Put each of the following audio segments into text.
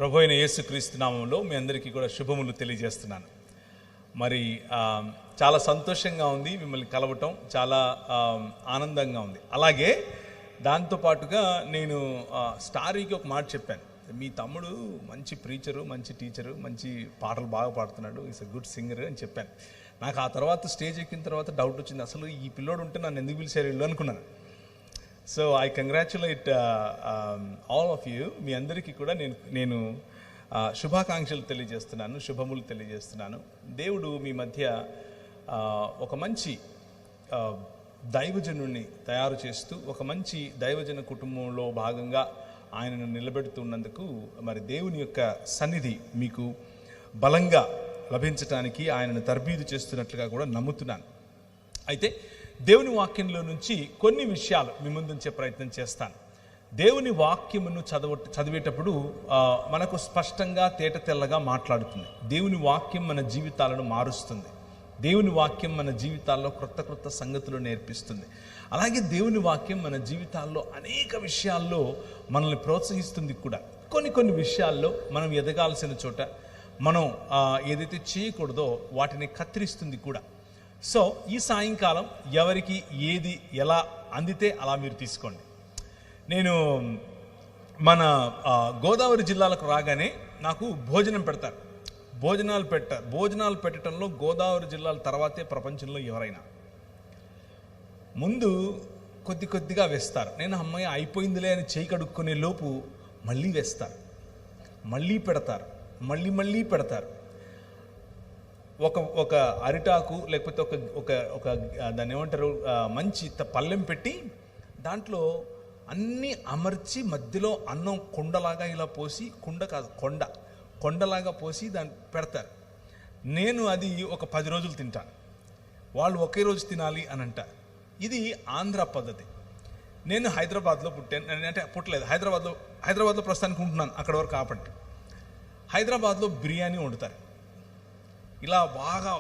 ప్రభు అయిన యేసుక్రీస్తు నామములో మీ అందరికీ కూడా శుభములు తెలియజేస్తున్నాను. మరి చాలా సంతోషంగా ఉంది మిమ్మల్ని కలవటం, చాలా ఆనందంగా ఉంది. అలాగే దాంతోపాటుగా నేను స్టారీకి ఒక మాట చెప్పాను, మీ తమ్ముడు మంచి ప్రీచరు, మంచి టీచరు, మంచి పాటలు బాగా పాడుతున్నాడు, ఈస్ ఎ గుడ్ సింగర్ అని చెప్పాను. నాకు ఆ తర్వాత స్టేజ్ ఎక్కిన తర్వాత డౌట్ వచ్చింది, అసలు ఈ పిల్లోడు ఉంటే నన్ను ఎందుకు పిలిచారు వీళ్ళు అనుకున్నాను. So I congratulate all of you. మీ అందరికీ కూడా నేను శుభాకాంక్షలు తెలియజేస్తున్నాను, శుభములు తెలియజేస్తున్నాను. దేవుడు మీ మధ్య ఒక మంచి దైవజనుడిని తయారు చేస్తూ, ఒక మంచి దైవజన కుటుంబంలో భాగంగా ఆయనను నిలబెడుతున్నందుకు మరి దేవుని యొక్క సన్నిధి మీకు బలంగా లభించటానికి ఆయనను తర్బీదు చేస్తున్నట్లుగా కూడా నమ్ముతున్నాను. అయితే దేవుని వాక్యంలో నుంచి కొన్ని విషయాలు మీ ముందుంచే ప్రయత్నం చేస్తాను. దేవుని వాక్యమును చదివేటప్పుడు మనకు స్పష్టంగా తేట తెల్లగా మాట్లాడుతుంది. దేవుని వాక్యం మన జీవితాలను మారుస్తుంది. దేవుని వాక్యం మన జీవితాల్లో క్రొత్త సంగతులు నేర్పిస్తుంది. అలాగే దేవుని వాక్యం మన జీవితాల్లో అనేక విషయాల్లో మనల్ని ప్రోత్సహిస్తుంది కూడా. కొన్ని విషయాల్లో మనం ఎదగాల్సిన చోట మనం ఏదైతే చేయకూడదో వాటిని కత్తిరిస్తుంది కూడా. సో ఈ సాయంకాలం ఎవరికి ఏది ఎలా అందితే అలా మీరు తీసుకోండి. నేను మన గోదావరి జిల్లాలకు రాగానే నాకు భోజనం పెడతారు, భోజనాలు పెట్టడంలో గోదావరి జిల్లాల తర్వాతే ప్రపంచంలో ఎవరైనా. ముందు కొద్దిగా వేస్తారు. నేను అమ్మాయి అయిపోయిందిలే అని చేయి కడుక్కునే లోపు మళ్ళీ వేస్తారు, మళ్ళీ పెడతారు, మళ్ళీ పెడతారు. ఒక అరిటాకు లేకపోతే ఒక దాన్ని ఏమంటారు, మంచి పళ్ళెం పెట్టి దాంట్లో అన్నీ అమర్చి మధ్యలో అన్నం కుండలాగా ఇలా పోసి, కొండలాగా పోసి దాన్ని పెడతారు. నేను అది ఒక 10 రోజులు తింటాను, వాళ్ళు ఒకే రోజు తినాలి అని అంటారు. ఇది ఆంధ్ర పద్ధతి. నేను హైదరాబాద్లో పుట్టాను, అంటే పుట్టలేదు, హైదరాబాద్లో ప్రస్తుతానికి ఉంటున్నాను, అక్కడ వరకు ఆపండి. హైదరాబాద్లో బిర్యానీ వండుతారు, ఇలా బాగా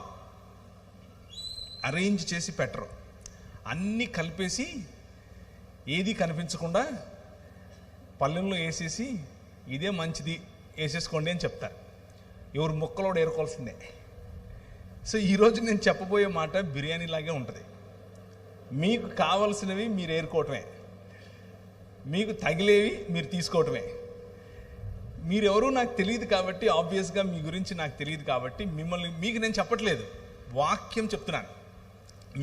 అరేంజ్ చేసి పెట్టరు, అన్నీ కలిపేసి ఏది కనిపించకుండా పల్లెంలో వేసేసి ఇదే మంచిది వేసేసుకోండి అని చెప్తారు. ఎవరు ముక్కలోడు ఏరుకోవాల్సిందే. సో ఈరోజు నేను చెప్పబోయే మాట బిర్యానీ లాగే ఉంటుంది. మీకు కావలసినవి మీరు ఏరుకోవటమే, మీకు తగిలేవి మీరు తీసుకోవటమే. మీరెవరూ నాకు తెలియదు కాబట్టి, ఆబ్వియస్గా మీ గురించి నాకు తెలియదు కాబట్టి మీకు నేను చెప్పట్లేదు, వాక్యం చెప్తున్నాను.